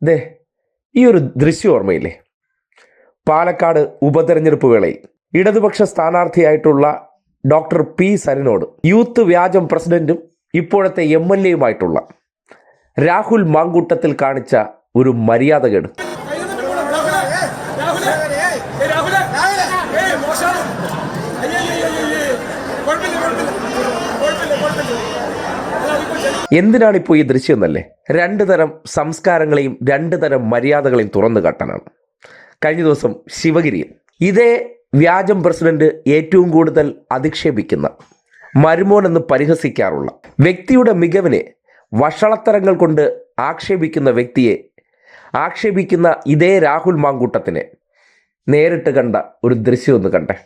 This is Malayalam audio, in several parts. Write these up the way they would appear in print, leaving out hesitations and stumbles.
ദേ ഈ ഒരു ദൃശ്യം ഓർമ്മയില്ലേ? പാലക്കാട് ഉപതെരഞ്ഞെടുപ്പ് വേളയിൽ ഇടതുപക്ഷ സ്ഥാനാർത്ഥിയായിട്ടുള്ള ഡോക്ടർ പി സരിനോട് യൂത്ത് വ്യാജം പ്രസിഡന്റും ഇപ്പോഴത്തെ MLA-യുമായിട്ടുള്ള രാഹുൽ മാങ്കൂട്ടത്തിൽ കാണിച്ച ഒരു മര്യാദകേട്. എന്തിനാണിപ്പോൾ ഈ ദൃശ്യം എന്നല്ലേ? രണ്ടു തരം സംസ്കാരങ്ങളെയും രണ്ടു തരം മര്യാദകളെയും തുറന്നു കാട്ടാനാണ്. കഴിഞ്ഞ ദിവസം ശിവഗിരിയിൽ ഇതേ വ്യാജം പ്രസിഡന്റ് ഏറ്റവും കൂടുതൽ അധിക്ഷേപിക്കുന്ന, മരുമോൻ എന്ന് പരിഹസിക്കാറുള്ള വ്യക്തിയുടെ മികവിനെ വഷളത്തരങ്ങൾ കൊണ്ട് ആക്ഷേപിക്കുന്ന വ്യക്തിയെ ആക്ഷേപിക്കുന്ന ഇതേ രാഹുൽ മാങ്കൂട്ടത്തിനെ നേരിട്ട് കണ്ട ഒരു ദൃശ്യം ഒന്ന് കണ്ടേ.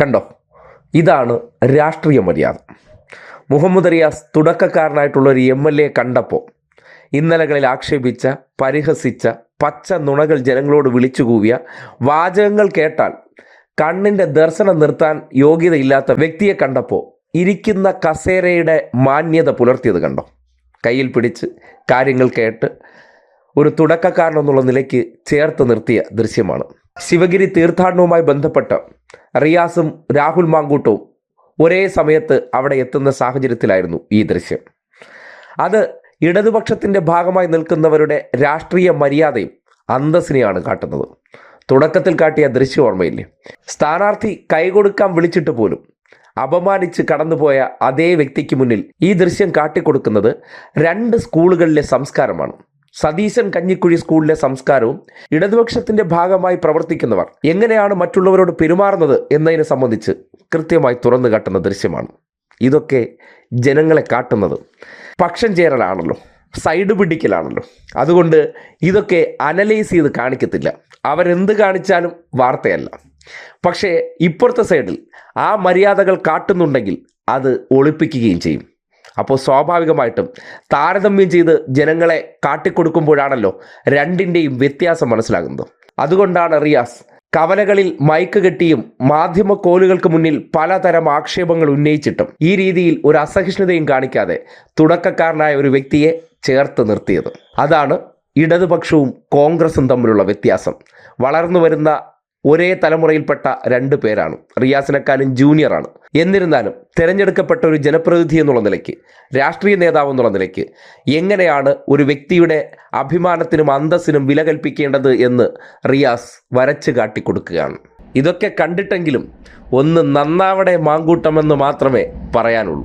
കണ്ടോ? ഇതാണ് രാഷ്ട്രീയ മര്യാദ. മുഹമ്മദ് റിയാസ് തുടക്കക്കാരനായിട്ടുള്ള ഒരു MLA കണ്ടപ്പോൾ ഇന്നലകളിൽ ആക്ഷേപിച്ച, പരിഹസിച്ച, പച്ച നുണകൾ ജനങ്ങളോട് വിളിച്ചു കൂവിയ വാചകങ്ങൾ കേട്ടാൽ കണ്ണിൻ്റെ ദർശനം നിർത്താൻ യോഗ്യതയില്ലാത്ത വ്യക്തിയെ കണ്ടപ്പോൾ ഇരിക്കുന്ന കസേരയുടെ മാന്യത പുലർത്തിയത് കണ്ടോ? കയ്യിൽ പിടിച്ച് കാര്യങ്ങൾ കേട്ട് ഒരു തുടക്കക്കാരനെന്നുള്ള നിലയ്ക്ക് ചേർത്ത് നിർത്തിയ ദൃശ്യമാണ്. ശിവഗിരി തീർത്ഥാടനവുമായി ബന്ധപ്പെട്ട് റിയാസും രാഹുൽ മാങ്കൂട്ടവും ഒരേ സമയത്ത് അവിടെ എത്തുന്ന സാഹചര്യത്തിലായിരുന്നു ഈ ദൃശ്യം. അത് ഇടതുപക്ഷത്തിൻ്റെ ഭാഗമായി നിൽക്കുന്നവരുടെ രാഷ്ട്രീയ മര്യാദയും അന്തസ്സിനെയാണ് കാട്ടുന്നത്. തുടക്കത്തിൽ കാട്ടിയ ദൃശ്യം ഓർമ്മയില്ലേ? സ്ഥാനാർത്ഥി കൈകൊടുക്കാൻ വിളിച്ചിട്ട് പോലും അപമാനിച്ച് കടന്നുപോയ അതേ വ്യക്തിക്ക് മുന്നിൽ ഈ ദൃശ്യം കാട്ടിക്കൊടുക്കുന്നത് രണ്ട് സ്കൂളുകളിലെ സംസ്കാരമാണ്. സതീശൻ കഞ്ഞിക്കുഴി സ്കൂളിലെ സംസ്കാരവും ഇടതുപക്ഷത്തിൻ്റെ ഭാഗമായി പ്രവർത്തിക്കുന്നവർ എങ്ങനെയാണ് മറ്റുള്ളവരോട് പെരുമാറുന്നത് എന്നതിനെ സംബന്ധിച്ച് കൃത്യമായി തുറന്നു കാട്ടുന്ന ദൃശ്യമാണ്. ഇതൊക്കെ ജനങ്ങളെ കാട്ടുന്നത് പക്ഷം ചേരലാണല്ലോ, സൈഡ് പിടിക്കലാണല്ലോ. അതുകൊണ്ട് ഇതൊക്കെ അനലൈസ് ചെയ്ത് കാണിക്കത്തില്ല. അവരെന്ത് കാണിച്ചാലും വാർത്തയല്ല. പക്ഷേ ഇപ്പുറത്തെ സൈഡിൽ ആ മര്യാദകൾ കാട്ടുന്നുണ്ടെങ്കിൽ അത് ഒളിപ്പിക്കുകയും ചെയ്യും. അപ്പോൾ സ്വാഭാവികമായിട്ടും താരതമ്യം ചെയ്ത് ജനങ്ങളെ കാട്ടിക്കൊടുക്കുമ്പോഴാണല്ലോ രണ്ടിൻ്റെയും വ്യത്യാസം മനസ്സിലാകുന്നത്. അതുകൊണ്ടാണ് റിയാസ് കവലകളിൽ മൈക്ക് കെട്ടിയും മാധ്യമ കോലുകൾക്ക് മുന്നിൽ പലതരം ആക്ഷേപങ്ങൾ ഉന്നയിച്ചിട്ടും ഈ രീതിയിൽ ഒരു അസഹിഷ്ണുതയും കാണിക്കാതെ തുടക്കക്കാരനായ ഒരു വ്യക്തിയെ ചേർത്ത് നിർത്തിയത്. അതാണ് ഇടതുപക്ഷവും കോൺഗ്രസും തമ്മിലുള്ള വ്യത്യാസം. വളർന്നു വരുന്ന ഒരേ തലമുറയിൽപ്പെട്ട രണ്ടു പേരാണ്. റിയാസിനെക്കാളും ജൂനിയറാണ്. എന്നിരുന്നാലും തിരഞ്ഞെടുക്കപ്പെട്ട ഒരു ജനപ്രതിനിധി എന്നുള്ള നിലയ്ക്ക്, രാഷ്ട്രീയ നേതാവ് എന്നുള്ള നിലയ്ക്ക് എങ്ങനെയാണ് ഒരു വ്യക്തിയുടെ അഭിമാനത്തിനും അന്തസ്സിനും വില കൽപ്പിക്കേണ്ടത് എന്ന് റിയാസ് വരച്ച് കാട്ടിക്കൊടുക്കുകയാണ്. ഇതൊക്കെ കണ്ടിട്ടെങ്കിലും ഒന്ന് നന്നാവടെ മാങ്കൂട്ടമെന്ന് മാത്രമേ പറയാനുള്ളൂ.